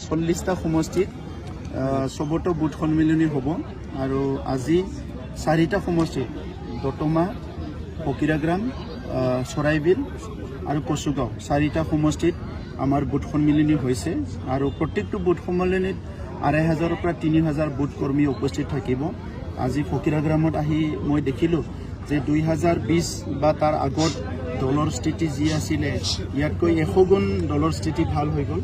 40টা সমষ্টিত সবতো বুথ সন্মিলনী হ'ব আৰু আজি 4টা সমষ্টি দতমা ফকিৰাগ্ৰাম চৰাইবিল আৰু কচুগাঁও 4টা সমষ্টিত আমাৰ বুথ সন্মিলনী হৈছে আৰু প্ৰত্যেকটো বুথ সন্মিলনীত 2500 পৰা 3000 বুথ কৰ্মী উপস্থিত থাকিব। আজি ফকিৰাগ্ৰামত আহি মই দেখিলোঁ যে 2020 বা তাৰ আগত দলৰ স্থিতি যি আছিলে ইয়াতকৈ 100 গুণ দলৰ স্থিতি ভাল হৈ গ'ল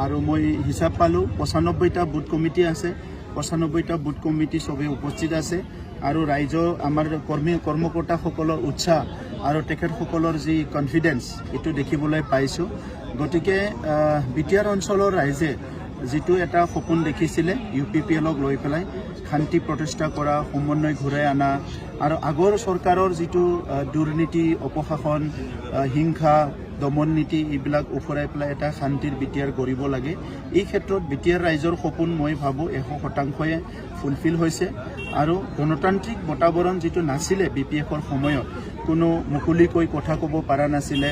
আৰু মই হিচাপ পালোঁ 95টা বুথ কমিটি আছে 95টা বুথ কমিটি সবে উপস্থিত আছে আৰু ৰাইজ আমাৰ কৰ্মকৰ্তাসকলৰ উৎসাহ আৰু তেখেতসকলৰ যি কনফিডেন্স এটো দেখিবলৈ পাইছোঁ। গতিকে বিটিআৰ অঞ্চলৰ ৰাইজে যেটো এটা সপোন দেখিছিলে UPPLক লৈ পেলাই শান্তি প্ৰতিষ্ঠা কৰা সমন্বয় ঘূৰাই আনা আৰু আগৰ চৰকাৰৰ যেটো দুৰ্নীতি অপশাসন হিংসা দমন নীতি এইবিলাক উফৰাই পেলাই এটা শান্তিৰ বিটিআৰ কৰিব লাগে। এই ক্ষেত্ৰত বিটিআৰ ৰাইজৰ সপোন মই ভাবোঁ 100%য়ে ফুলফিল হৈছে আৰু গণতান্ত্ৰিক বাতাবৰণ যেটো নাছিলে BPFৰ সময়ত কোনো মুকলিকৈ কথা ক'ব পৰা নাছিলে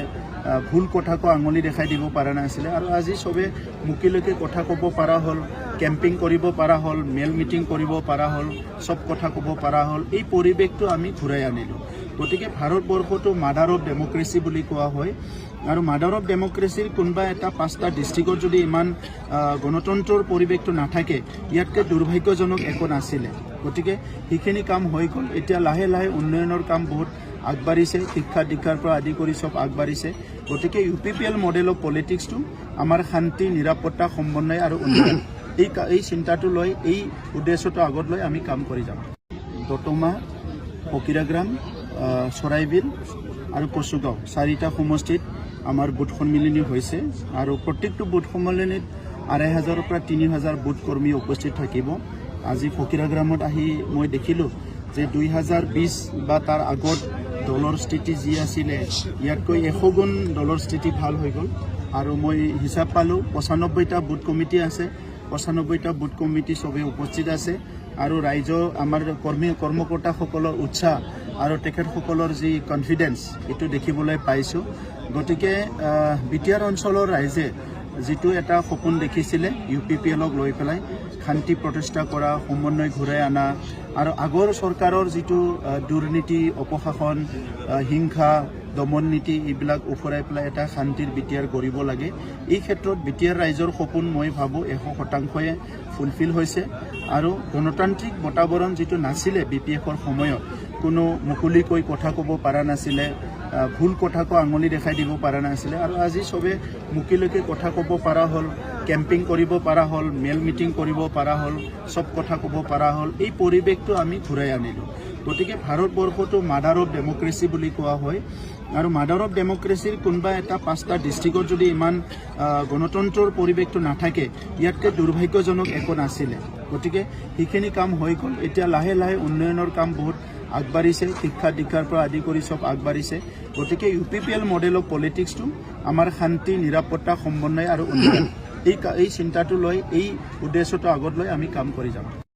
ভুল কথাকো আঙুলি দেখাই দিব পৰা নাছিলে আৰু আজি সবে মুকলিকৈ কথা ক'ব পৰা হ'ল কেম্পিং কৰিব পৰা হ'ল মেল মিটিং কৰিব পৰা হ'ল সব কথা ক'ব পৰা হ'ল এই পৰিৱেশটো আমি ঘূৰাই আনিলোঁ। গতিকে ভাৰতবৰ্ষটো মাদাৰ অফ ডেমক্ৰেসি বুলি কোৱা হয় আৰু মাদাৰ অফ ডেমক্ৰেসিৰ কোনোবা এটা 5টা ডিষ্ট্ৰিক্টত যদি ইমান গণতন্ত্ৰৰ পৰিৱেশটো নাথাকে ইয়াতকৈ দুৰ্ভাগ্যজনক একো নাছিলে। গতিকে সেইখিনি কাম হৈ গ'ল। এতিয়া লাহে লাহে উন্নয়নৰ কাম বহুত আগবাঢ়িছে শিক্ষা দীক্ষাৰ পৰা আদি কৰি সব আগবাঢ়িছে। গতিকে UPPL মডেল অফ পলিটিক্সটো আমাৰ শান্তি নিৰাপত্তা সমন্বয় আৰু উন্নয়ন এই চিন্তাটো লৈ এই উদ্দেশ্যটো আগত লৈ আমি কাম কৰি যাম। দতমা ফকিৰাগ্ৰাম চৰাইবিল আৰু কচুগাঁও 4টা সমষ্টিত আমাৰ বুথ সন্মিলনী হৈছে আৰু প্ৰত্যেকটো বুথ সন্মিলনীত 2500 পৰা 3000 বুথ কৰ্মী উপস্থিত থাকিব। আজি ফকিৰাগ্ৰামত আহি মই দেখিলোঁ যে 2020 বা তাৰ আগত দলৰ স্থিতি যি আছিলে ইয়াতকৈ 100 গুণ দলৰ স্থিতি ভাল হৈ গ'ল আৰু মই হিচাপ পালোঁ 95টা বুথ কমিটি আছে 95টা বুথ কমিটি সবে উপস্থিত আছে আৰু ৰাইজ আমাৰ কৰ্মকৰ্তাসকলৰ উৎসাহ আৰু তেখেতসকলৰ যি কনফিডেন্স এটো দেখিবলৈ পাইছোঁ। গতিকে বিটিআৰ অঞ্চলৰ ৰাইজে যেটো এটা সপোন দেখিছিলে UPPLক লৈ পেলাই শান্তি প্ৰতিষ্ঠা কৰা সমন্বয় ঘূৰাই আনা আৰু আগৰ চৰকাৰৰ যেটো দুৰ্নীতি অপশাসন হিংসা দমন নীতি এইবিলাক উফৰাই পেলাই এটা শান্তিৰ বিটিআৰ কৰিব লাগে। এই ক্ষেত্ৰত বিটিআৰ ৰাইজৰ সপোন মই ভাবোঁ 100%য়ে ফুলফিল হৈছে আৰু গণতান্ত্ৰিক বাতাবৰণ যেটো নাছিলে BPFৰ সময়ত কোনো মুকলিকৈ কথা ক'ব পৰা নাছিলে ভুল কথাকো আঙুলি দেখাই দিব পৰা নাছিলে আৰু আজি সবে মুকলিকৈ কথা ক'ব পৰা হ'ল কেম্পিং কৰিব পৰা হ'ল মেল মিটিং কৰিব পৰা হ'ল সব কথা ক'ব পৰা হ'ল এই পৰিৱেশটো আমি ঘূৰাই আনিলোঁ। গতিকে ভাৰতবৰ্ষটো মাদাৰ অফ ডেমক্ৰেসি বুলি কোৱা হয় আৰু মাদাৰ অফ ডেমক্ৰেসিৰ কোনোবা এটা 5টা ডিষ্ট্ৰিক্টত যদি ইমান গণতন্ত্ৰৰ পৰিৱেশটো নাথাকে ইয়াতকৈ দুৰ্ভাগ্যজনক একো নাছিলে। গতিকে সেইখিনি কাম হৈ গ'ল। এতিয়া লাহে লাহে উন্নয়নৰ কাম বহুত আগবাঢ়িছে শিক্ষা দীক্ষাৰ পৰা আদি কৰি সব আগবাঢ়িছে। গতিকে UPPL মডেল অফ পলিটিক্সটো আমাৰ শান্তি নিৰাপত্তা সমন্বয় আৰু উন্নয়ন এই চিন্তাটো লৈ এই উদ্দেশ্যটো আগত লৈ আমি কাম কৰি যাম।